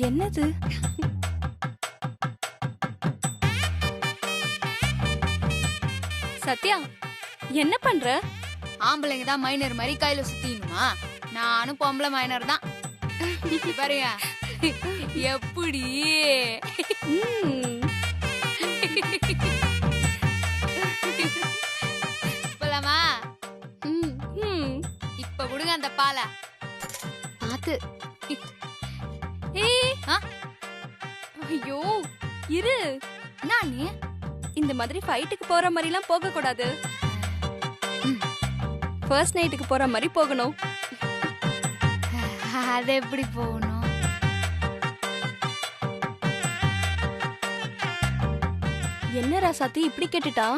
என்னது? சத்யா, என்ன பண்ற? ஆம்பளைங்க தான் மைனர் மாதிரி கையில சுத்தினுமா? நானும் பொம்பளை மைனர் தான். பாருங்க எப்படி போலாமா? இப்ப கொடுங்க அந்த பாலை. பாத்து. ஐயோ இரு. நானே இந்த மாதிரி ஃபைட்டுக்கு போற மாதிரி எல்லாம் போக கூடாது. ஃபர்ஸ்ட் நைட்டுக்கு போற மாதிரி போகணும். அது எப்படி போகணும்? என்ன ராசாத்தி இப்படி கேட்டுட்டா?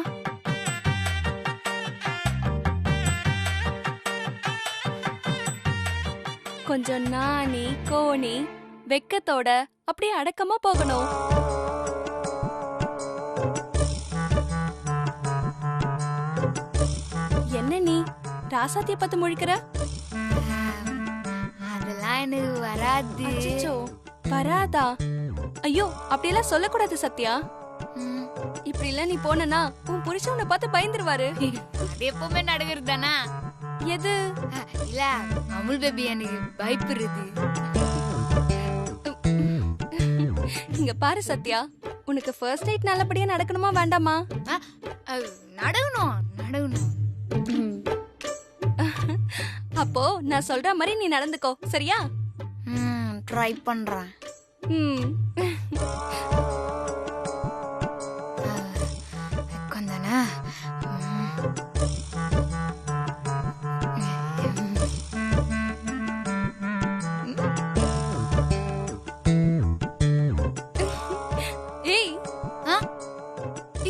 கொஞ்சம் நாணி கோணி வெக்கத்தோட அப்படியே அடக்கமா போகணும். என்ன நீ ராசாத்திய பார்த்து முழிக்கிற? அதெல்லாம் எனக்கு வராது. அச்சச்சோ, வராதா? ஐயோ அப்படியெல்லாம் சொல்லக்கூடாது சத்யா. இப்படி இல்ல நீ போனா உன் புருஷன் உன்னை பார்த்து பயந்துருவாரு. அது எப்பவுமே நடக்கிறது தானே. எது? இல்ல அமுல் பேபி எனக்கு பயப்படுறது. இங்க பாரு சத்யா, உனக்கு ஃபர்ஸ்ட் நைட் நல்லபடியா நடக்கணுமா வேண்டாமா? நடக்கணும் நடக்கணும். அப்போ நான் சொல்ற மாதிரி நீ நடந்துக்கோ, சரியா? ட்ரை பண்றேன். கொஞ்சனா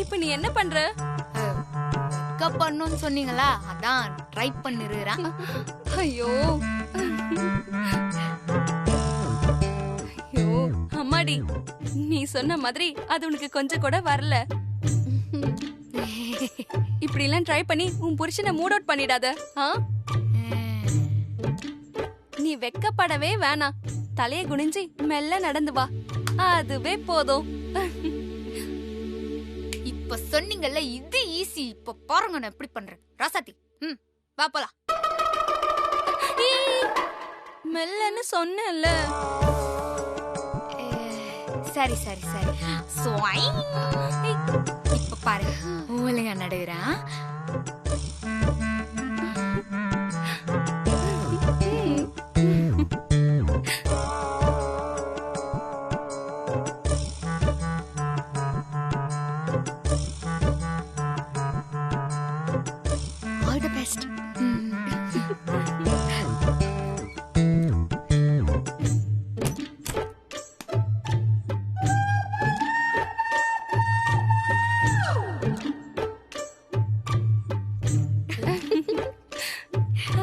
இப்ப நீ என்ன பண்ற? பண்ணணும்னு சொன்னீங்களா, அதான் ட்ரை பண்ணிருக்கிறேன். ஐயோ ஐயோ அம்மாடி, நீ சொன்ன மாதிரி அது உனக்கு கொஞ்சம் கூட வரல. இப்படி எல்லாம் ட்ரை பண்ணி உன் புருஷனை மூட் அவுட் பண்ணிடாத. நீ வெக்கப்படவே வேணாம். தலைய குனிஞ்சி மெல்ல நடந்து வா, அதுவே போதும். இப்ப சொன்னீங்கல்ல இது ஈஸி. இப்ப பாருங்க நான் எப்படி பண்றேன். ராசாத்தி வா போலாம். மெல்லன்னு சொன்னேன்ல. சரி சரி சரி. இப்ப பாருங்க ஒழுங்கா நடுகிறேன். All the best.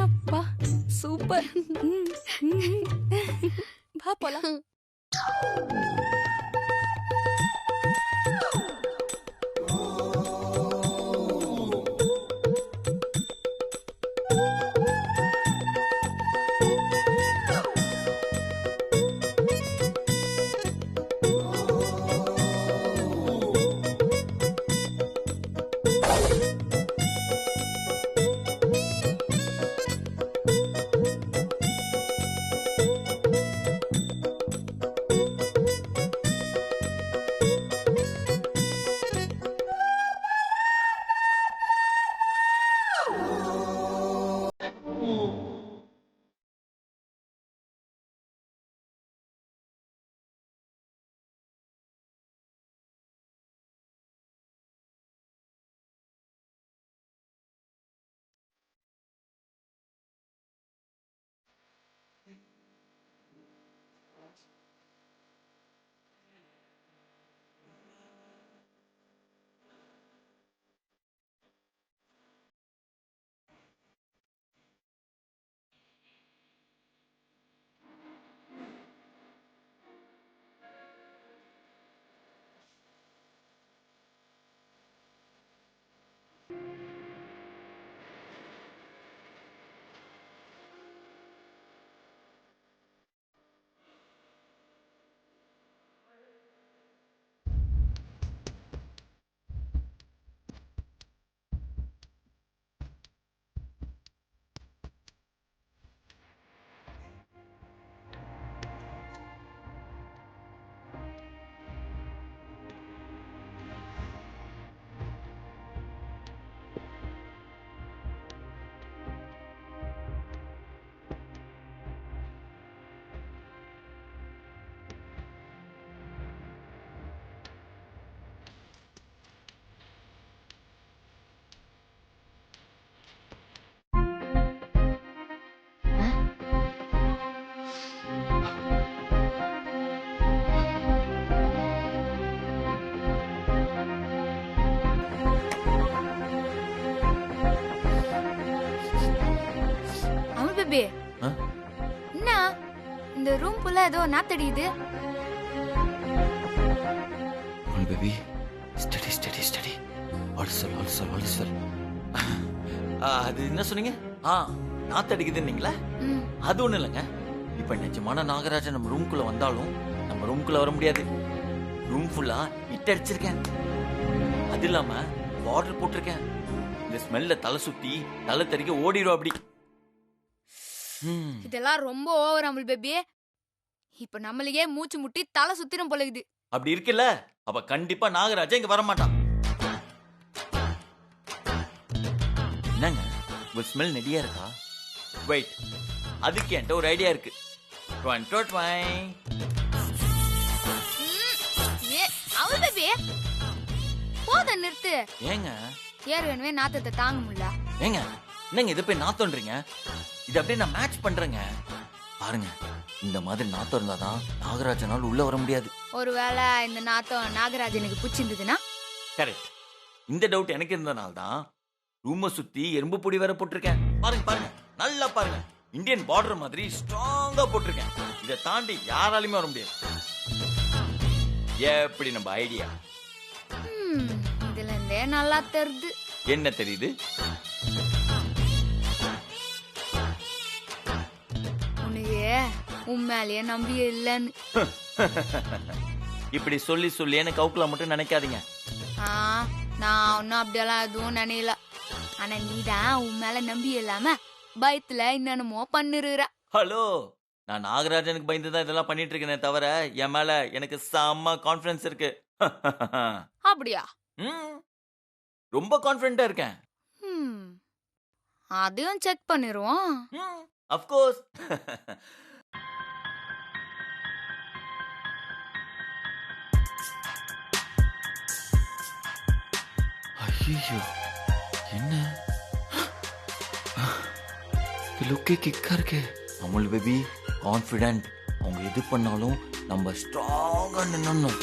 அப்பா சூப்பர். வா போலாம். பேபி ஆ? என்ன இந்த ரூம் ஃபுல்லா ஏதோ நாத்தடிக்குது. Amul baby study study study சொல் அது என்ன சொன்னீங்க? நாத்தடிக்குதுன்னீங்களா? ம், அது ஒண்ணு இல்லைங்க. இப்ப நிஜமான நாகராஜன் நம்ம ரூம்குள்ள வந்தாலும் நம்ம ரூம்குள்ள வர முடியாது. ரூம் ஃபுல்லா இட் அடிச்சிருக்கேன். அது இல்லாம வாட்டர் போட்டிருக்கேன். இந்த ஸ்மெல்ல தலை சுத்தி தலை தெறிக்க ஓடிடும் அப்படி. இதெல்லாம் ரொம்ப ஓவர் அமுல் பேபி. இப்ப நம்மளையே மூச்சு முட்டி தலை சுத்திரும் போலகுது. அப்படி இருக்குல்ல, அப்ப கண்டிப்பா நாகராஜா இங்க வர மாட்டான். என்னங்க ஒரு ஸ்மெல் நெடியா இருக்கா? வெயிட், அதுக்கு என்கிட்ட ஒரு ஐடியா இருக்கு. ஏ அமுல் பேபி போத நிறுத்து. ஏங்க ஏற்கனவே நாத்தத்தை தாங்க முடியல. ஏங்க என்னங்க இதை போய் நாத்தோன்றீங்க? இது அப்படியே நான் மேட்ச் பண்றேங்க. பாருங்க, இந்த மாதிரி நாத்தம் இருந்தாதான் நாகராஜனால் உள்ள வர முடியாது. ஒருவேளை இந்த நாத்தம் நாகராஜனுக்கு பிடிச்சிருந்ததுன்னா? கரெக்ட். இந்த டவுட் எனக்கு இருந்தனால தான் ரூமை சுத்தி எறும்பு பொடி வேற போட்டிருக்கேன். பாருங்க பாருங்க, நல்லா பாருங்க. இந்தியன் பார்டர் மாதிரி ஸ்ட்ராங்கா போட்டிருக்கேன். இதை தாண்டி யாராலையுமே வர முடியாது. எப்படி நம்ம ஐடியா? இதுல இருந்தே நல்லா தெரியுது. என்ன தெரியுது? உனக்கு உண்மையிலேயே நம்பியே இல்லைன்னு. இப்படி சொல்லி சொல்லி எனக்கு கவுக்குல மட்டும் நினைக்காதீங்க. நான் ஒன்னும் அப்படியெல்லாம் எதுவும் நினைக்கல. ஆனா நீதான் உன் மேல நம்பி இல்லாம பயத்துல என்னென்னமோ பண்ணுற. ஹலோ, நான் நாகராஜனுக்கு பயந்துதான் இதெல்லாம் பண்ணிட்டு இருக்கேனே தவிர என் மேல எனக்கு செம்ம கான்ஃபிடன்ஸ் இருக்கு. அப்படியா? ரொம்ப கான்ஃபிடென்ட்டா இருக்கேன். அதையும் செக் பண்ணிருவோம். of course. ஐயோ, என்ன லுக்கே கிக்கா இருக்கு. Amul baby confident. அவங்க எது பண்ணாலும் நம்ம ஸ்ட்ராங்கா நின்னணும்.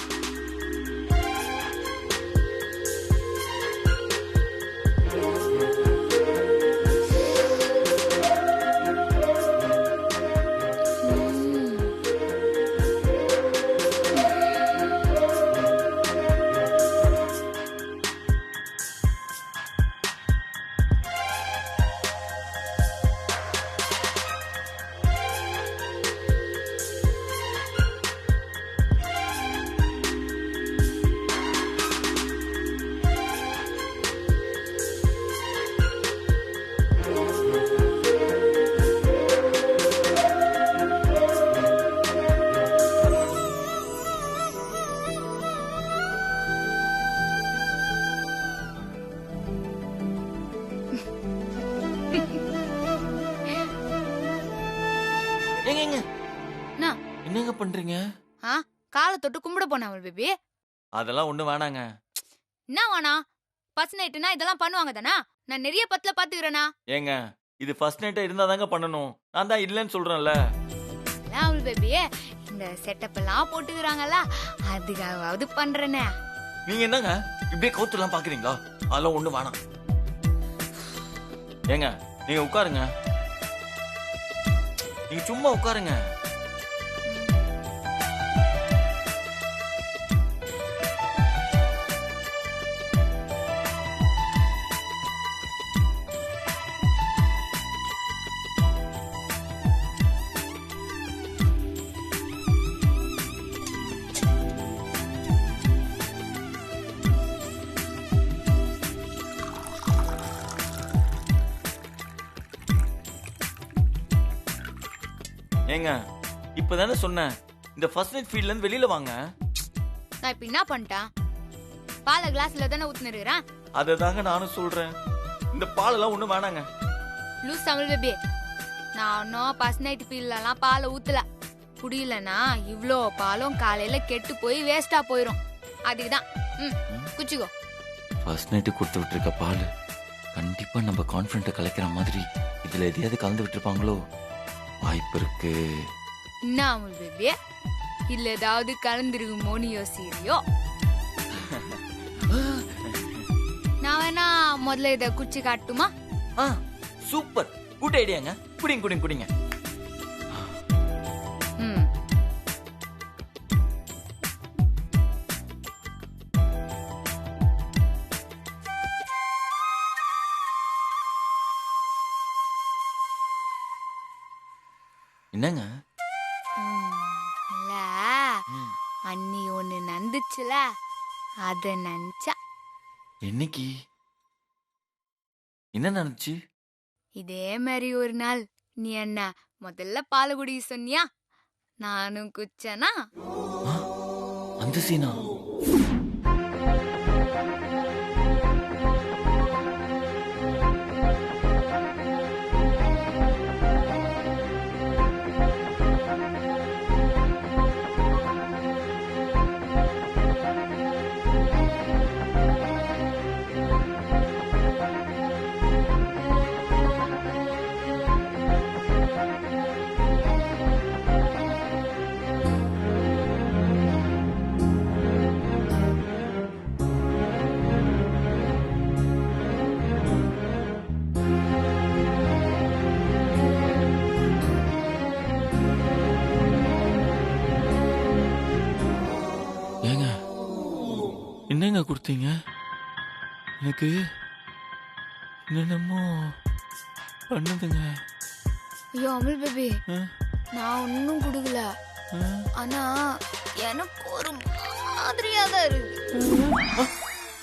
என்னங்க பண்றீங்க? காலை தொட்டு கும்பிட போன அவள் பேபி. அதெல்லாம் ஒண்ணு வேணாங்க. என்ன வேணா? ஃபர்ஸ்ட் நைட்னா இதெல்லாம் பண்ணுவாங்க தானா? நான் நிறைய பத்துல பாத்துக்கிறேனா? ஏங்க இது ஃபர்ஸ்ட் நைட்டா இருந்தாதாங்க பண்ணணும். நான் தான் இல்லன்னு சொல்றேன்ல. அவள் பேபி இந்த செட்டப் எல்லாம் போட்டுக்கறாங்கல்ல, அதுக்காவது பண்றேனே. நீங்க என்னங்க இப்படியே கவுத்துலாம் பாக்குறீங்களா? அதெல்லாம் ஒண்ணு வேணாம். ஏங்க நீங்க உட்காருங்க. நீங்க சும்மா உட்காருங்க. ஏங்க இப்பதானே சொன்னேன், இந்த ஃபர்ஸ்ட் நைட் ஃபீல்ட்ல இருந்து வெளியில வாங்க. நான் இப்ப என்ன பண்ணிட்டேன்? பாலை கிளாஸ்ல தானே ஊத்துனிருக்கிறேன். அததாங்க நானும் சொல்றேன். இந்த பாலெல்லாம் ஒண்ணு வேணாங்க. லூஸ் தமிழ் பேபி, நான் இன்னும் ஃபர்ஸ்ட் நைட் ஃபீல்ட்ல எல்லாம் பாலை ஊத்தல. குடியிலனா இவ்ளோ பாலும் காலையில கெட்டு போய் வேஸ்டா போயிரும். அதுக்குதான் குச்சிக்கோ. ஃபர்ஸ்ட் நைட்டு கொடுத்து விட்டுருக்க பால் கண்டிப்பா நம்ம கான்ஃபிடென்ட் கலைக்கிற மாதிரி இதுல எதையாவது கலந்து விட்டுருப்பாங்களோ? வாய்ப்பு இருக்கு. என்ன அமுல் பேபி, இல்ல ஏதாவது கலந்துருக்குமோன்னு யோசிக்கிறியோ? நான் வேணா முதல்ல இத குச்சி காட்டுமா? சூப்பர், குட் ஐடியாங்க. குடிங்க குடிங்க குடிங்க. ம். என்னங்க? இல்ல ம். அன்னி ஒண்ணு நந்துச்சுல அத நினைச்சா. என்னைக்கு என்ன நடந்துச்சு? இதே மாதிரி ஒரு நாள் நீ என்ன முதல்ல பால் குடிக்க சொன்னியா, நானும் குச்சனா. ஆ, அந்த சீனா? ஏங்க என்னங்க கொடுத்தீங்க எனக்கு? என்னென்னமோ பண்ணுதுங்க. ஐயோ அமுல் பேபி, ஆ, நான் ஒன்னும் குடுக்கல. ஆ. ஆனா எனக்கு ஒரு மாதிரியா தான் இருக்கு.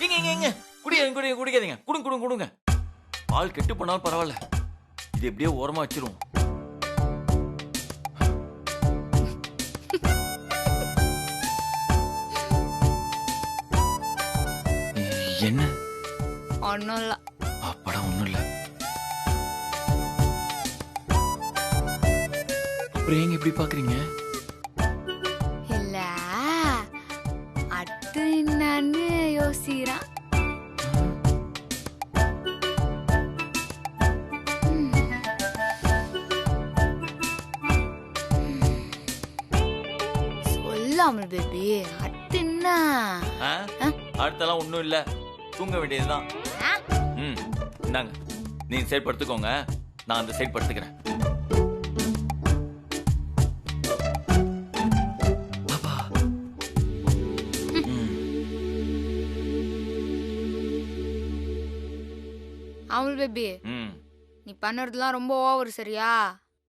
ஏங்க ஏங்க ஏங்க குடிக்காதீங்க குடிங்க குடிக்காதீங்க. குடுங்க குடுங்க குடுங்க. பால் கெட்டு போனாலும் பரவாயில்ல, இது எப்படியே ஓரமா வச்சிருவோம். என்ன? ஒன்னும் இல்ல. படம் ஒண்ணும் இல்ல. அப்புறம் ஏங்க இப்படி பாக்குறீங்க? இல்ல அது என்னன்னு யோசிக்கிறான். சொல்லாமல் பேபி, அது என்ன? ஆ? அடுத்தெல்லாம் ஒண்ணும் இல்ல, தூங்க வேண்டியதுதான். ஆ? ம், இந்தாங்க, நீ சைட் படுத்துக்கோங்க, நான் அந்த சைட் படுத்துக்கிறேன். பாப்பா. ம். அமுல் பேபி, ம். நீ பண்ணுறதுலாம் ரொம்ப ஓவர் சரியா?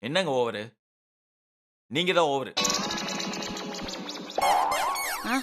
என்னங்க ஓவரு? நீங்க தான் ஓவரு. ஆ?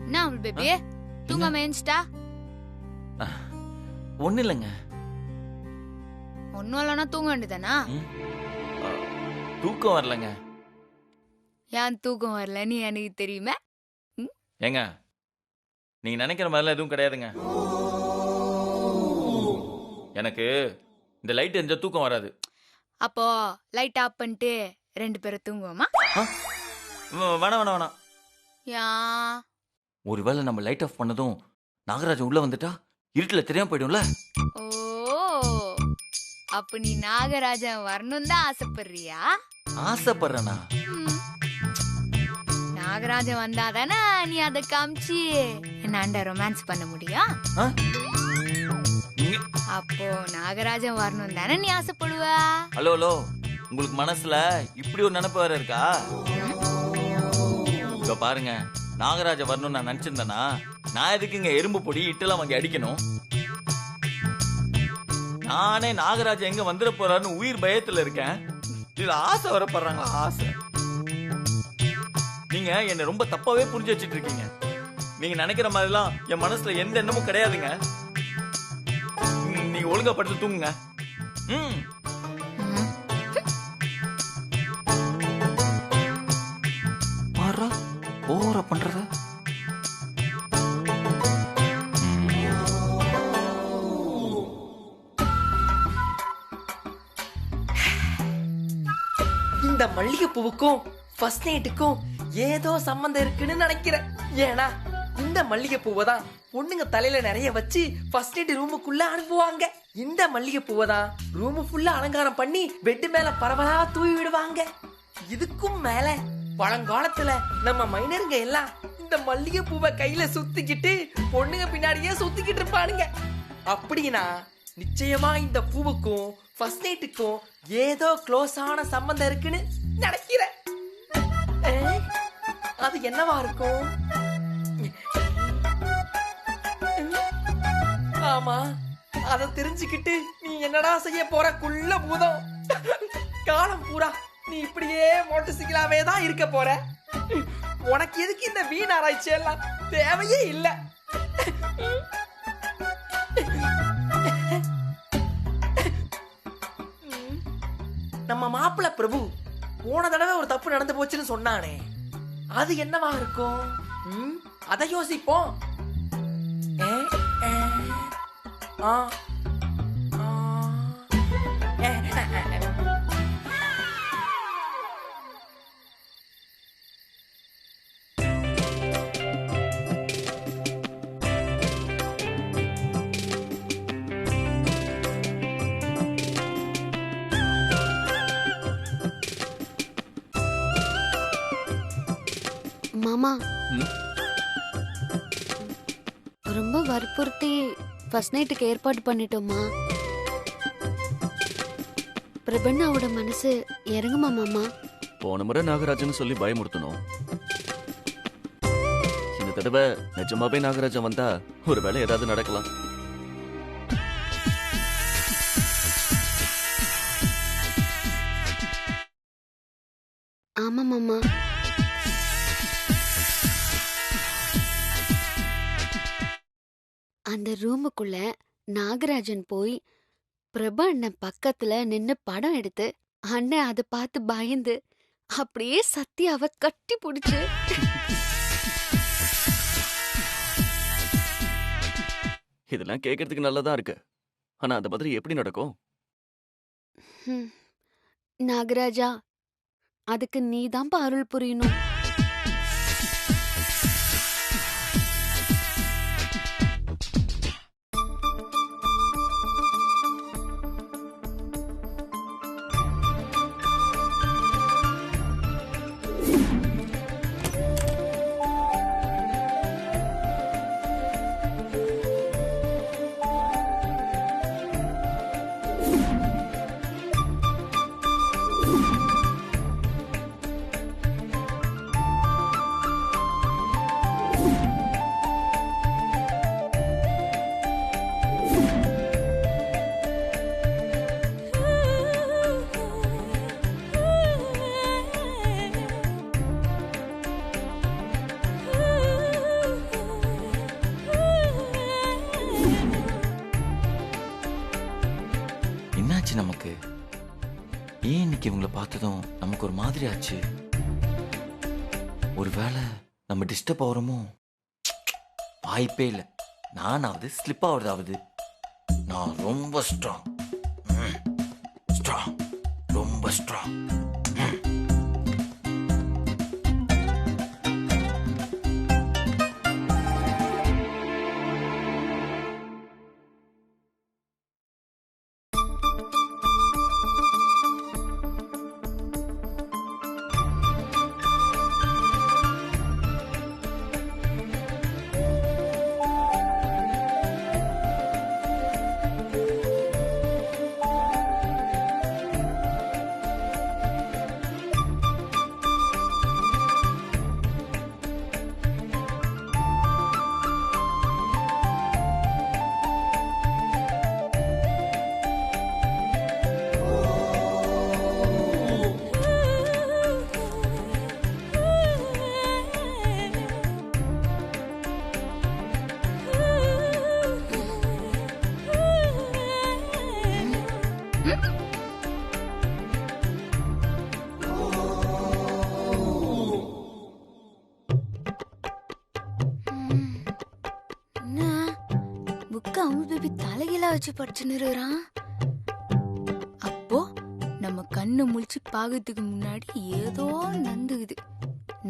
என்ன அமுல் பேபி, தூங்காம ஏஞ்சிட்டா? ஒண்ணு இல்லைங்க. ஒன்னும் இல்லைன்னா தூங்க வேண்டியதானா? ம். தூக்கம் வரலங்க. ஏன் தூக்கம் வரலன்னு எனக்கு தெரியுமே. ஏங்க, நீங்க நினைக்கிற மாதிரிலாம் எதுவும் கிடையாதுங்க. எனக்கு இந்த லைட் எந்த தூக்கம் வராது. அப்போ லைட் ஆஃப் பண்ணிட்டு 2 பேரும் தூங்குவோமா? வேணாம் வேணாம் வேணாம். யா ஒருவேளை நம்ம லைட் ஆஃப் பண்ணதும் நாகராஜன் உள்ள வந்துட்டா இருட்டுல தெரியாம போயிடும்ல. ஓ அப்ப நீ நாகராஜன் வரணும் தான் ஆசைப்படுறியா? ஆசைப்படுறேனா? நாகராஜன் வந்தாதானே நீ அதை காமிச்சு என்னாண்ட ரொமான்ஸ் பண்ண முடியும். அப்போ நாகராஜன் வரணும் தானே நீ ஆசைப்படுவ? ஹலோ ஹலோ, உங்களுக்கு மனசுல இப்படி ஒரு நினைப்பு வேற இருக்கா? இப்ப பாருங்க, நாகராஜன் வரணும்னு நான் நினைச்சிருந்தேன்னா நான் எதுக்குங்க எறும்பு பொடி இட்டெல்லாம் வாங்கி அடிக்கணும்? நானே நாகராஜன் எங்க வந்துட போறாருன்னு உயிர் பயத்துல இருக்கேன். இதுல ஆசை வரப்படுறாங்களா? ஆசை. நீங்க என்ன ரொம்ப தப்பாவே புரிஞ்சு வச்சிட்டு இருக்கீங்க. நீங்க நினைக்கிற மாதிரிலாம் என் மனசுல எந்த எண்ணமும் கிடையாதுங்க. நீங்க ஒழுங்கா படுத்து தூங்குங்க. பாரா ஓவரா பண்றத. இந்த மல்லிகைப்பூவுக்கும் ஃபர்ஸ்ட் நைட்டுக்கும் ஏதோ சம்பந்தம் இருக்குன்னு நினைக்கிறேன். ஏன்னா இந்த மல்லிகைப்பூவை தான் பொண்ணுங்க தலையில நிறைய வச்சு ஃபர்ஸ்ட் நைட் ரூமுக்குள்ள அனுப்புவாங்க. இந்த மல்லிகைப்பூவை தான் ரூமு ஃபுல்லா அலங்காரம் பண்ணி பெட்டு மேல பரவலா தூவி விடுவாங்க. இதுக்கும் மேல பழங்காலத்துல நம்ம மைனருங்க எல்லாம் இந்த மல்லிகைப்பூவை கையில சுத்திக்கிட்டு பொண்ணுங்க பின்னாடியே சுத்திக்கிட்டு இருப்பானுங்க. அப்படின்னா நிச்சயமா இந்த பூவுக்கும் ஃபர்ஸ்ட் நைட்டுக்கும் ஏதோ க்ளோஸான சம்பந்தம் இருக்குன்னு நினைக்கிறேன். அது என்னவா இருக்கும்? ஆமா, அத தெரிஞ்சுக்கிட்டு நீ என்னடா செய்ய போற குள்ள பூதம்? காலம் பூரா நீ இப்படியே மோட்டர் சைக்கிளாவே தான் இருக்க போற. உனக்கு எதுக்கு இந்த வீண் ஆராய்ச்சி எல்லாம்? தேவையே இல்லை. நம்ம மாப்பிள்ள பிரபு போன தடவை ஒரு தப்பு நடந்து போச்சுன்னு சொன்னானே, அது என்னவா இருக்கும்? அத யோசிப்போம். மாமா, ரொம்ப வற்புறுத்தி ஃபர்ஸ்ட் நைட்டுக்கு ஏற்பாடு பண்ணிட்டோமா? பிரபண்ணாவோட மனசு இறங்குமா மாமா? போன முறை நாகராஜன் சொல்லி பயமுறுத்தணும். இந்த தடவை நிஜமாவே நாகராஜன் வந்தா ஒரு வேலை ஏதாவது நடக்கலாம். ஆமா மாமா. அந்த ரூமுக்குள்ள நாகராஜன் போய் பிரபா அண்ணன் பக்கத்துல நின்னு படம் எடுத்து அண்ணன் அதை பார்த்து பயந்து அப்படியே சத்யாவை கட்டி பிடிச்சு இதெல்லாம் கேட்கறதுக்கு நல்லதா இருக்கு. ஆனா அந்த மாதிரி எப்படி நடக்கும்? நாகராஜா, அதுக்கு நீதான்ப்பா அருள் புரியணும். நமக்கு ஏன் இன்னைக்கு இவங்களை பார்த்ததும் நமக்கு ஒரு மாதிரி ஆச்சு? ஒருவேளை நம்ம டிஸ்டர்ப் ஆகிறோமோ? வாய்ப்பே இல்லை. நானாவது ஸ்லிப் ஆகுறதாவது. நான் ரொம்ப ஸ்ட்ராங். ரொம்ப ஸ்ட்ராங். அமுல் பேபி தலைகீழா வச்சு படிச்சுன்னு இருக்கிறான். அப்போ நம்ம கண்ணு முழிச்சு பாக்கிறதுக்கு முன்னாடி ஏதோ நந்துக்குது.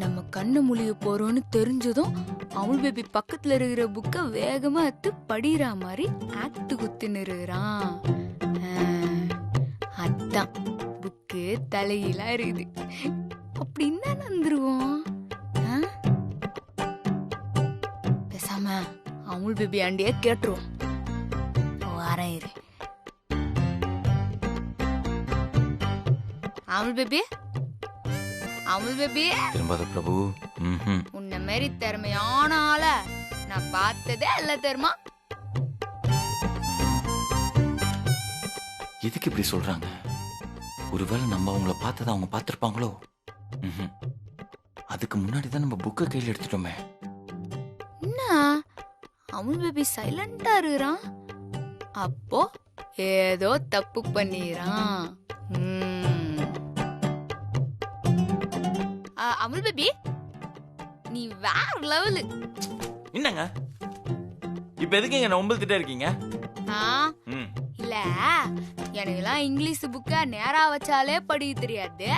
நம்ம கண்ணு முழிய போறோம்னு தெரிஞ்சதும் அமுல் பேபி பக்கத்துல இருக்கிற புக்க வேகமா எடுத்து படிக்கிற மாதிரி ஆக்ட் குத்துன்னு இருக்கிறான். அதான் புக்கு தலைகீழா இருக்குது. அப்படின்னா நந்துருவோம். பேசாம அமுல் பேபி ஆண்டியே கேட்டுருவோம். வரேன் இரு. அமுல் பேபி, அமுல் பேபி, திரும்பாத பிரபு. உன்ன மாதிரி திறமையான ஆள நான் பார்த்ததே இல்ல தெரியுமா? எதுக்கு இப்படி சொல்றாங்க? ஒருவேளை நம்ம அவங்கள பார்த்ததை அவங்க பார்த்திருப்பாங்களோ? அதுக்கு முன்னாடி தான் நம்ம புக்கை கையில் எடுத்துட்டோமே. என்ன அமுல் பேபி சைலண்டா இருக்கிறான்? அப்போ ஏதோ தப்பு பண்ணிறான். அமுல் பேபி, நீ வேற லெவலு. என்னங்க இப்ப எதுக்கு என்ன ஒம்பல்திட்டே இருக்கீங்க? இல்ல, எனக்குலாம் இங்கிலீஷ் புக்க நேரா வச்சாலே படிக்க தெரியாது.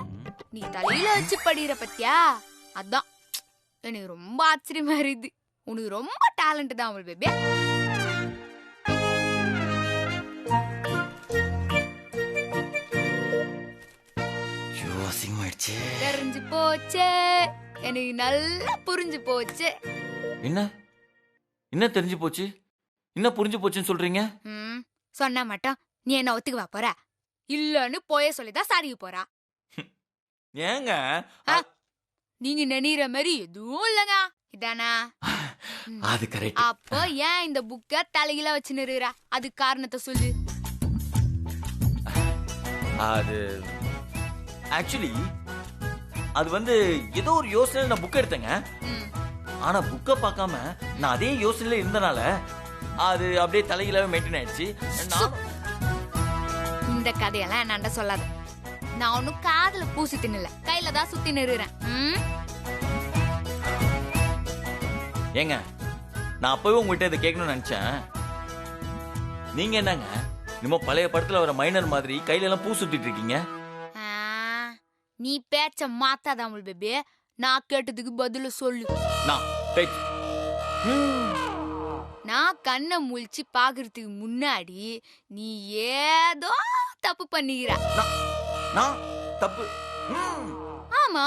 நீ தலையில வச்சு படிக்கிற பத்தியா? அதான் எனக்கு ரொம்ப ஆச்சரியமா இருக்குது. உனக்கு ரொம்ப டேலண்ட் தான் அமுல் பேபி. தெரிஞ்சு போச்சு, எனக்கு நல்லா புரிஞ்சு போச்சு. என்ன என்ன தெரிஞ்சு போச்சு? என்ன புரிஞ்சு போச்சுன்னு சொல்றீங்க? சொன்னா மட்டும் நீ என்ன ஒத்துக்குவா போற? இல்லன்னு போய சொல்லிதான் சாதிக்க போறா. ஏங்க நீங்க நினைக்கிற மாதிரி எதுவும் இல்லங்க. இதானா? அது கரெக்ட். அப்போ ஏன் இந்த புக்க தலையில வச்சு நிறுற? அது காரணத்தை சொல்லு. அது ஆக்சுவலி அது வந்து ஏதோ ஒரு யோசனை நான் புக் எடுத்தேங்க. ஆனா புக்கை பார்க்காம நான் அதே யோசனையில இருந்தனால அது அப்படியே தலையில மெயின்டைன் ஆயிடுச்சு. இந்த கதையெல்லாம் என்னாண்ட சொல்லாத. நான் ஒன்னும் காதுல பூசி தின்னல, கையில தான் சுத்தி நிறுறேன். ஏங்க நான் அப்பவே உங்ககிட்ட இதை கேட்கணும்னு நினைச்சேன். நீங்க என்னங்க நம்ம பழைய படத்துல வர மைனர் மாதிரி கையில எல்லாம் பூ சுத்திட்டு இருக்கீங்க? நீ பேச்ச மாத்தாத அமுல் பேபி. நான் கேட்டதுக்கு பதில சொல்லு. நான் கண்ணை முழிச்சு பாக்குறதுக்கு முன்னாடி நீ ஏதோ தப்பு பண்ணிக்கிற. தப்பு? ஆமா,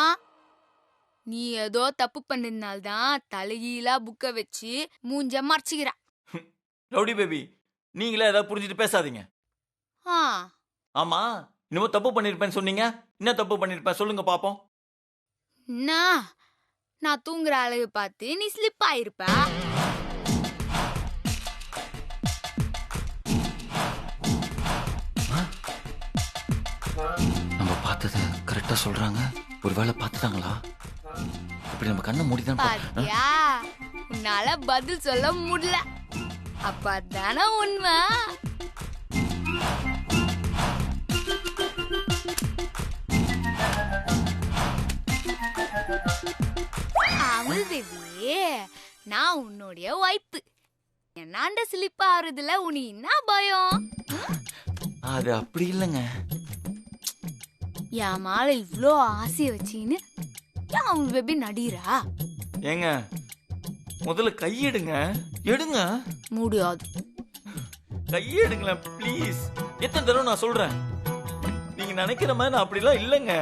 நீ ஏதோ தப்பு பண்ணதுனால்தான் தலைகீழா புக்க வச்சு மூஞ்ச மறைச்சிக்கிற. ரவுடி பேபி, நீங்களே ஏதாவது புரிஞ்சுட்டு பேசாதீங்க. ஆமா, இன்னும் தப்பு பண்ணிருப்பேன்னு சொன்னீங்க. என்ன தப்பு பண்ணிருப்பேன் சொல்லுங்க பாப்போம். நான் தூங்குற அழகு பார்த்து நீ ஸ்லிப் ஆயிருப்ப. நம்ம பார்த்தது கரெக்டா சொல்றாங்க. ஒருவேளை பார்த்துட்டாங்களா? இப்படி நம்ம கண்ணை மூடிதான் பாத்தியா? உன்னால பதில் சொல்ல முடியல. அப்பதானே உண்மை. அமுல் பேபி, நான் உன்னுடைய வைப்பு. என்னாண்ட ஸ்லிப் ஆகுறதுல உனக்கு என்ன பயம்? அது அப்படி இல்லைங்க. என் மேல இவ்ளோ ஆசைய வச்சின்னு ஏன் அமுல் பேபி நடிகிறா? ஏங்க முதல்ல கையெடுங்க, எடுங்க, முடியாது. கையெடுங்களேன் ப்ளீஸ். எத்தனை தடவை நான் சொல்றேன், நீங்க நினைக்கிற மாதிரி நான் அப்படிலாம் இல்லைங்க.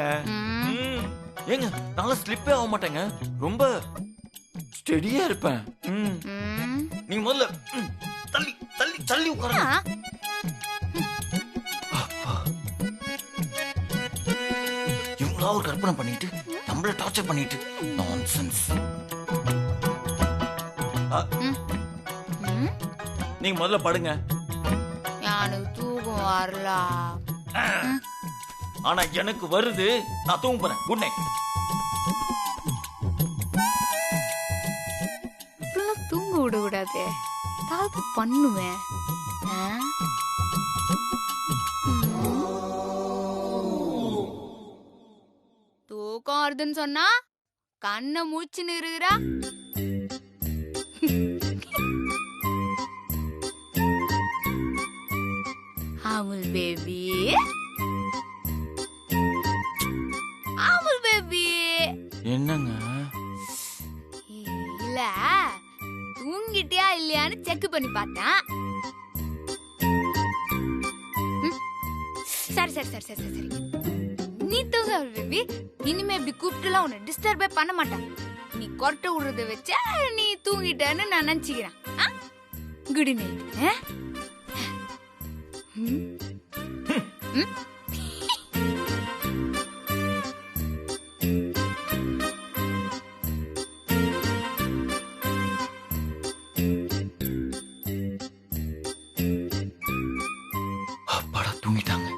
ஏங்க நான் ஸ்லிப்பே ஆக மாட்டேங்க, ரொம்ப ஸ்டெடியா இருப்பேன். நீங்க முதல்ல தள்ளி தள்ளி தள்ளி உட்காருங்க. இவங்களா ஒரு கற்பனை பண்ணிட்டு நம்மள டார்ச்சர் பண்ணிட்டு நான்சென்ஸ். நீங்க முதல்ல படுங்க. எனக்கு தூக்கம் வரல. ஆனா எனக்கு வருது, நான் தூங்க போறேன். Good night. இப்பெல்லாம் தூங்க விட கூடாது, ஏதாவது பண்ணுவேன். தூக்கம் வருதுன்னு சொன்னா கண்ணை மூச்சுன்னு இருக்கிறா. Amul baby, Amul baby. என்னங்க? இல்ல, தூங்கிட்டியா இல்லையான்னு செக் பண்ணி பார்த்தேன். சரி சரி சரி சரி சரி, நீ தூங்க அமுல் பேபி. இனிமே இப்படி கூப்பிட்டுலாம் உன்னை டிஸ்டர்பே பண்ண மாட்டேன். நீ கொரட்டை விடுறத வச்சா நீ தூங்கிட்டேன்னு நான் நினைச்சுக்கிறேன். Good night. அப்பாடா தூங்கிட்டாங்க.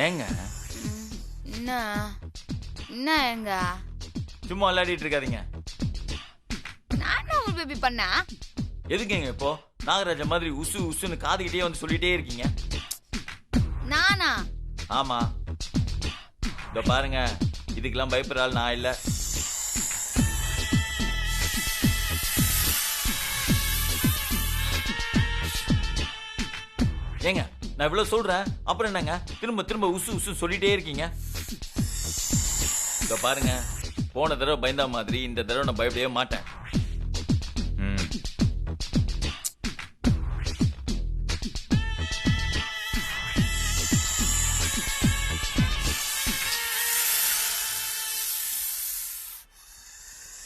ஏங்க என்ன என்ன எங்க சும்மா விளையாடிட்டு இருக்காதீங்க. நான் அமுல் பேபி பண்ணா எதுக்குங்க இப்போ நாகராஜ மாதிரி உசு உசுன்னு காதுகிட்டே வந்து சொல்லிட்டே இருக்கீங்க? நானா? ஆமா, இதோ பாருங்க, இதுக்கெல்லாம் பயப்படுற ஆள் நான் இல்ல. ஏங்க நான் இவ்வளவு சொல்றேன், அப்புறம் என்னங்க திரும்ப திரும்ப உசு உசு சொல்லிட்டே இருக்கீங்க? இதோ பாருங்க, போன தடவை பயந்தா மாதிரி இந்த தடவை நான் பயப்படவே மாட்டேன்.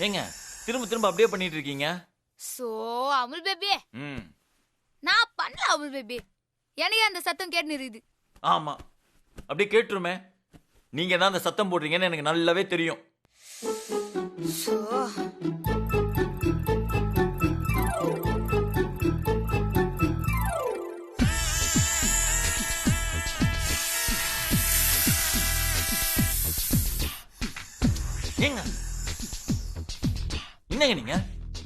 ஏங்க திரும்ப திரும்ப அப்படியே பண்ணிட்டு இருக்கீங்க. சோ அமுல் பேபி, ம் நான் பண்ணல அமுல் பேபி. எனக்கு அந்த சத்தம் கேட்டு இருக்குது. ஆமா, அப்படியே கேட்டுருமே. நீங்க தான் அந்த சத்தம் போடுறீங்கன்னு எனக்கு நல்லாவே தெரியும். ஏங்க என்னங்க நீங்க?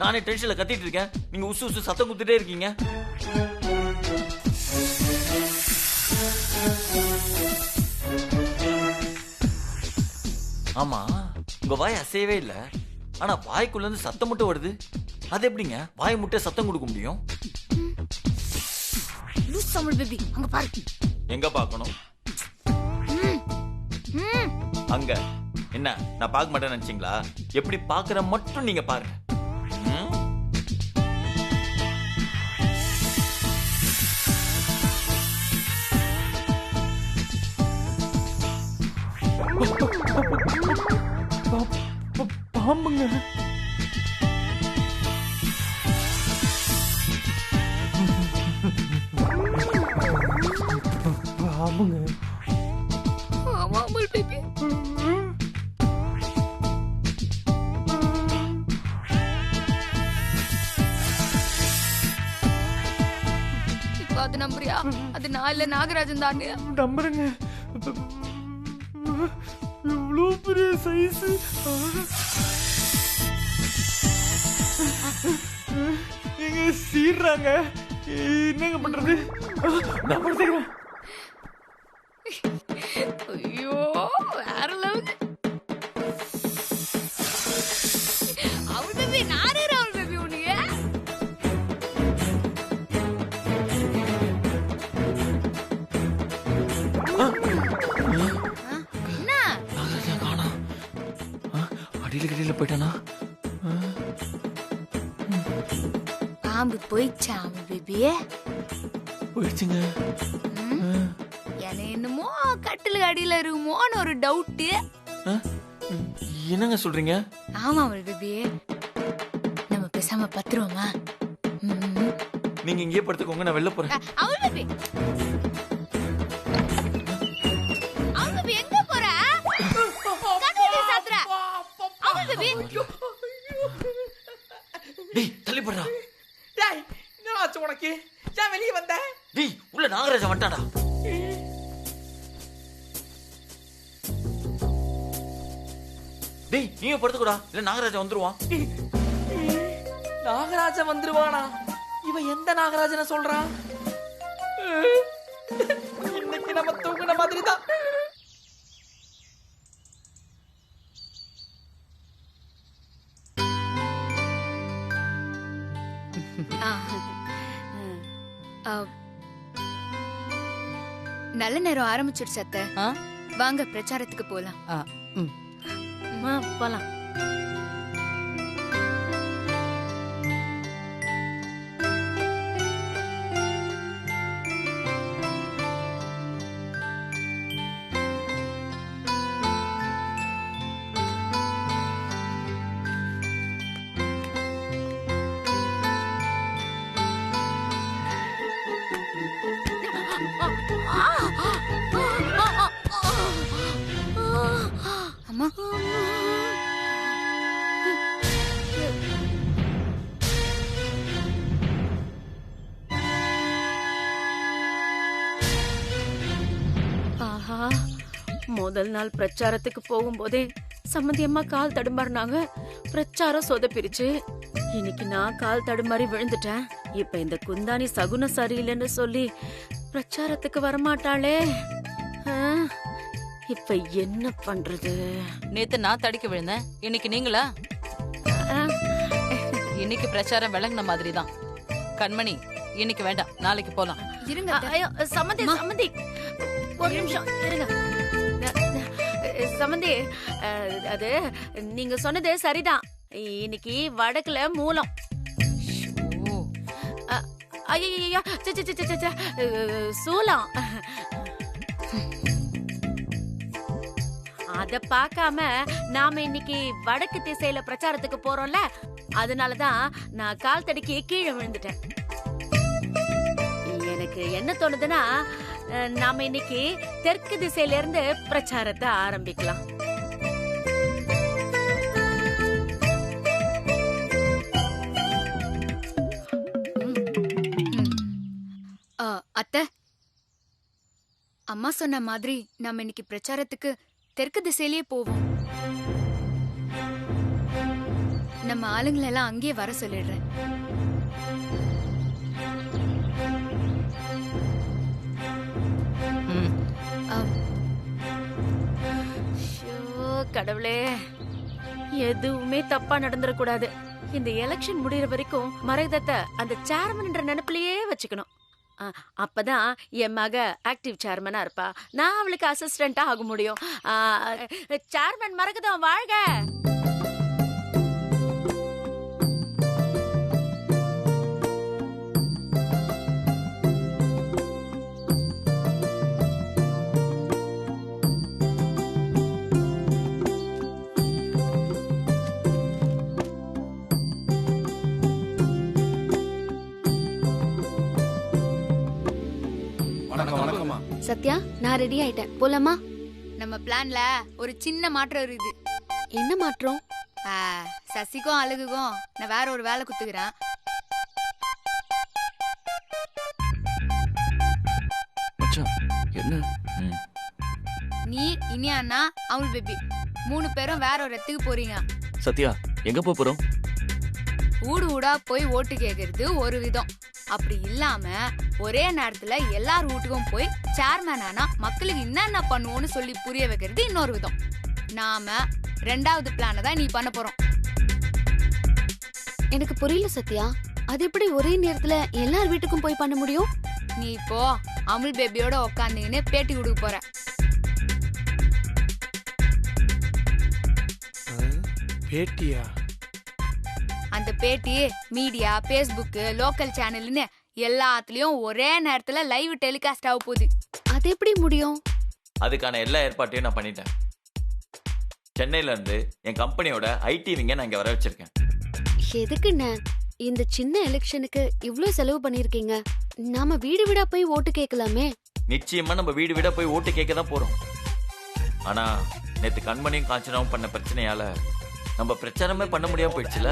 நானே டென்ஷன்ல கத்திட்டு இருக்கேன், நீங்க உசு உசு சத்தம் குத்துட்டே இருக்கீங்க. ஆமா, உங்க வாய் அசையவே இல்ல, ஆனா வாய்க்குள்ள இருந்து சத்தம் மட்டும் வருது. அது எப்படிங்க வாய் முட்டை சத்தம் கொடுக்க முடியும்? லூஸ் அமுல் பேபி, அங்க பாரு. எங்க பார்க்கணும்? அங்க. என்ன நான் பார்க்க மாட்டேன்னு நினைச்சீங்களா? எப்படி பார்க்கற மட்டும் நீங்க பாருங்க. பாம்புங்க. பாம்புங்க. ஆமா அமுல் பேபி. அது நம்புறியா? அது நான் இல்ல நாகராஜன் தானே. நம்புறேங்க. இவ்வளோ பெரிய சைஸ். நீங்க சீர்றாங்க. என்னங்க பண்றது? நான் படுத்துக்கிறேன். ஐயோ வேற லெவல். அவள் பேபி நானே அவள் பேபி உனிய. என்ன? நாகராஜா காணோம். அடியில போயிட்டானா? பாம்பு போயிடுச்சா அவள் பேபியே? போயிடுச்சுங்க. எனக்கு என்னமோ கட்டிலுக்கு அடியில இருக்குமோன்னு ஒரு டவுட்டு. என்னங்க சொல்றீங்க? ஆமா அவள் பேபியே. நம்ம பேசாம பத்துருவோமா? நீங்க இங்கேயே படுத்துக்கோங்க, நான் வெளில போறேன். அவள் பேபி அவள் பேபி எங்க போற? கதவை சாத்துற. அவள் பேபி டேய் தள்ளி போடுறா. டேய் என்ன ஆச்சு உனக்கு? ஏன் வெளியே வந்த? டேய் உள்ள நாகராஜா வந்துட்டாடா. டேய் நீங்க படுத்துக்கூடா, இல்ல நாகராஜா வந்துருவான். நாகராஜன் வந்துருவானா? இவன் எந்த நாகராஜனை சொல்றான்? இன்னைக்கு நம்ம தூங்குன மாதிரி தான். நல்ல நேரம் ஆரம்பிச்சிடுச்சு அத்தை. வாங்க பிரச்சாரத்துக்கு போலாம். போலாம். அம்மா ஆஹா, முதல் நாள் பிரச்சாரத்துக்கு போகும்போதே சம்மந்தி அம்மா கால் தடுமாறினாங்க. பிரச்சாரம் சொதப்பிருச்சு. இன்னைக்கு நான் கால் தடுமாறி விழுந்துட்டேன். இப்ப இந்த குந்தாணி சகுனம் சரியில்லைன்னு சொல்லி பிரச்சாரத்துக்கு வரமாட்டாளே. ஆ, இப்ப என்ன பண்றது? நேத்து நான் தடிக்க விழுந்தேன், இன்னைக்கு நீங்களா? ஆ, இன்னைக்கு பிரச்சாரம் விளங்குன மாதிரி தான். கண்மணி இன்னைக்கு வேண்டாம், நாளைக்கு போலாம். இருங்க அத்தை. ஐயோ, சம்மந்தி சம்மந்தி ஒரு நிமிஷம் இருங்க. சம்மந்தி, அது நீங்க சொன்னது சரிதான். இன்னைக்கு வடக்குல மூலம். ஐயோ சூலம். அத பார்க்காம நாம இன்னைக்கு வடக்கு திசையில பிரச்சாரத்துக்கு போறோம்ல, அதனாலதான் நான் கால் தடுக்கி கீழே விழுந்துட்டேன். எனக்கு என்ன தோணுதுன்னா, நாம இன்னைக்கு தெற்கு திசையில இருந்து பிரச்சாரத்தை ஆரம்பிக்கலாம். அத்தை, அம்மா சொன்ன மாதிரி நாம இன்னைக்கு பிரச்சாரத்துக்கு தெற்கு திசையிலேயே போவோம். நம்ம ஆளுங்களை எல்லாம் அங்கேயே வர சொல்லிடுறேன். கடவுளே, எதுவுமே தப்பா நடந்துடக்கூடாது. இந்த எலெக்ஷன் முடியற வரைக்கும் மரகதத்தை அந்த சேர்மன் நினைப்பிலேயே வச்சுக்கணும். அப்பதான் என் மக ஆக்டிவ் சேர்மனா இருப்பா. நான் அவளுக்கு அசிஸ்டண்டா ஆக முடியும். சேர்மன் மரகதம் வாழ்க. சத்யா, நான் ரெடி ஆயிட்டேன். போலாமா? நம்ம பிளான்ல ஒரு சின்ன மாற்றம் இருக்குது. என்ன மாற்றம்? சசிக்கும் அழகுக்கும் நான் வேற ஒரு வேலை குத்துக்கிறேன். என்ன ம். நீ இனியா அண்ணா அமுல் பேபி 3 பேரும் வேற ஒரு இடத்துக்கு போறீங்க. சத்யா எங்க போறோம்? ஊடு ஊடா போய் ஓட்டு கேக்குறது ஒரு விதம். அப்படி இல்லாம ஒரே நேரத்துல எல்லார் வீட்டுக்கும் போய் சேர்மேன் ஆனா மக்களுக்கு என்னென்ன பண்ணுவோம்னு சொல்லி புரிய வைக்கிறது இன்னொரு விதம். நாம 2வது பிளான தான் நீ பண்ண போறோம். எனக்கு புரியல சத்யா. அது எப்படி ஒரே நேரத்துல எல்லார் வீட்டுக்கும் போய் பண்ண முடியும்? நீ இப்போ அமுல் பேபியோட உக்காந்துக்கின்னு பேட்டி கொடுக்க போற. பேட்டியா? அந்த பேட்டி மீடியா, பேஸ்புக், லோக்கல் சேனல்னு எல்லாத்துலயும் ஒரே நேரத்துல லைவ் டெலிகாஸ்ட் ஆக போகுது. அது எப்படி முடியும்? அதுக்கான எல்லா ஏற்பாட்டையும் நான் பண்ணிட்டேன். சென்னையில இருந்து என் கம்பெனியோட ஐடி விங்க நான் இங்க வர வச்சிருக்கேன். எதுக்குண்ணே இந்த சின்ன எலெக்ஷனுக்கு இவ்ளோ செலவு பண்ணிருக்கீங்க? நாம வீடு வீடா போய் ஓட்டு கேட்கலாமே. நிச்சயமா நம்ம வீடு வீடா போய் ஓட்டு கேட்க தான் போறோம். ஆனா நேத்து கண்மணியும் காஞ்சனாவும் பண்ண பிரச்சனையால நம்ம பிரச்சாரமே பண்ண முடியாம போயிடுச்சுல.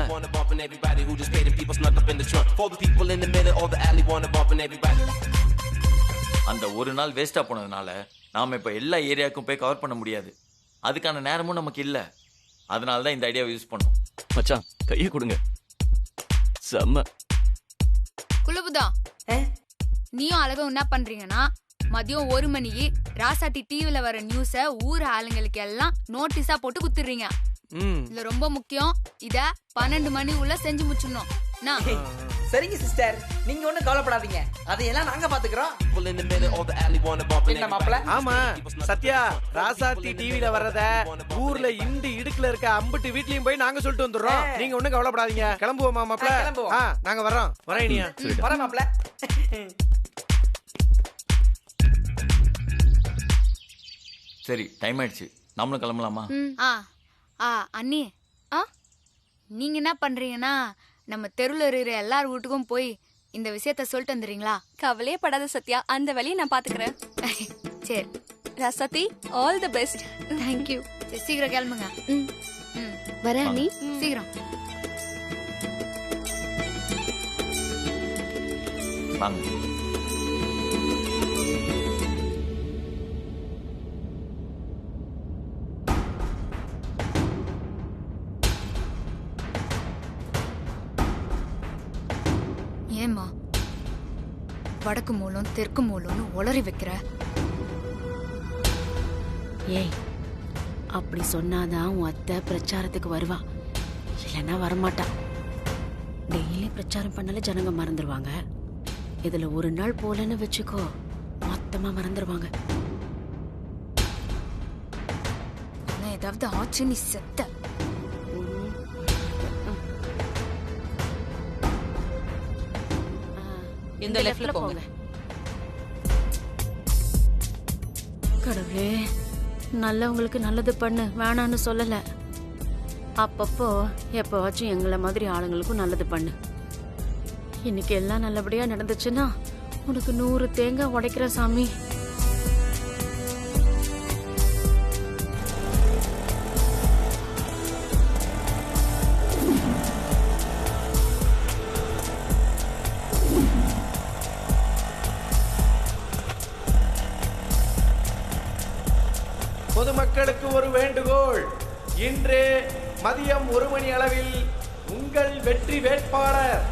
அந்த ஒரு நாள் வேஸ்டா போனதுனால நாம இப்ப எல்லா ஏரியாவுக்கும் போய் கவர் பண்ண முடியாது. அதுக்கான நேரமும் நமக்கு இல்ல. அதனால தான் இந்த ஐடியாவை யூஸ் பண்ணோம். மச்சான் கையை கொடுங்க. செம்ம. குலபுதா, நீயும் அழகும் என்ன பண்றீங்கன்னா மதியம் 1 மணிக்கு ராசாத்தி டிவில வர நியூஸ ஊர் ஆளுங்களுக்கு எல்லாம் நோட்டீஸா போட்டு குத்துறீங்க. இதுல ரொம்ப முக்கியம், இத 12 மணி உள்ள செஞ்சு முடிச்சிடணும். சரிங்க சிஸ்டர், நீங்க ஒண்ணும் கவலைப்படாதீங்க. அதையெல்லாம் நாங்க பாத்துக்கிறோம். என்ன மாப்பிள? ஆமா சத்யா, ராசாத்தி டிவில வர்றத ஊர்ல இண்டு இடுக்குல இருக்க அம்புட்டு வீட்லயும் போய் நாங்க சொல்லிட்டு வந்துடுறோம். நீங்க ஒண்ணும் கவலைப்படாதீங்க. கிளம்புவோமா மாப்பிள? கிளம்புவோம். நாங்க வர்றோம். வரேன் இனியா. வர மாப்பிள. சரி, டைம் ஆயிடுச்சு. நம்மளும் கிளம்பலாமா? அண்ணி, நீங்க என்ன பண்றீங்கன்னா நம்ம தெருவில் இருக்கிற எல்லார் வீட்டுக்கும் போய் இந்த விஷயத்த சொல்லிட்டு வந்துடுறீங்களா? கவலையே படாத சத்யா, அந்த வேலையை நான் பாத்துக்கிறேன். சரி ரசதி, ஆல் தி பெஸ்ட். தேங்க்யூ. சீக்கிரம் கிளம்புங்க. வரேன் நீ. சீக்கிரம் வாங்க. ஏம்மா வடக்கு மூலம் தெற்கு மூலம்னு உளறி வைக்கிற? ஏய், அப்படி சொன்னாதான் உன் அத்தை பிரச்சாரத்துக்கு வருவா, இல்லைன்னா வரமாட்டா. டெய்லி பிரச்சாரம் பண்ணாலே ஜனங்க மறந்துடுவாங்க. இதுல ஒரு நாள் போலன்னு வச்சுக்கோ, மொத்தமா மறந்துடுவாங்க. ஏதாவது ஆச்சு நீ செத்த. இந்த லெஃப்ட்ல போங்க. கடவுளே, நல்லவங்களுக்கு நல்லது பண்ணு, வேணான்னு சொல்லல. அப்பப்போ எப்பவாச்சும் எங்களை மாதிரி ஆளுங்களுக்கும் நல்லது பண்ணு. இன்னைக்கு எல்லாம் நல்லபடியா நடந்துச்சுன்னா உனக்கு 100 தேங்காய் உடைக்கிற சாமி. பொதுமக்களுக்கு ஒரு வேண்டுகோள். இன்று மதியம் 1 மணி அளவில் உங்கள் வெற்றி வேட்பாளர்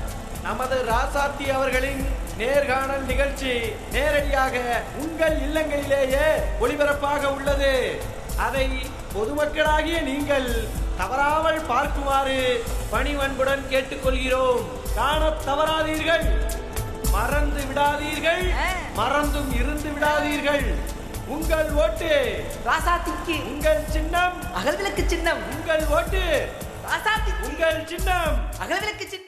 நமது ராசாத்தி அவர்களின் நேர்காணல் நிகழ்ச்சி நேரடியாக உங்கள் இல்லங்களிலேயே ஒளிபரப்பாக உள்ளது. அதை பொதுமக்களாகிய நீங்கள் தவறாமல் பார்க்குமாறு பணிவன்புடன் கேட்டுக்கொள்கிறோம். காணத் தவறாதீர்கள், மறந்து விடாதீர்கள், மறந்தும் இருந்து விடாதீர்கள். உங்கள் ஓட்டு ராசாத்திக்கு. உங்கள் சின்னம் அகல்விளக்கு சின்னம். உங்கள் ஓட்டு ராசாத்திக்கு. உங்கள் சின்னம் அகல்விளக்கு சின்னம்.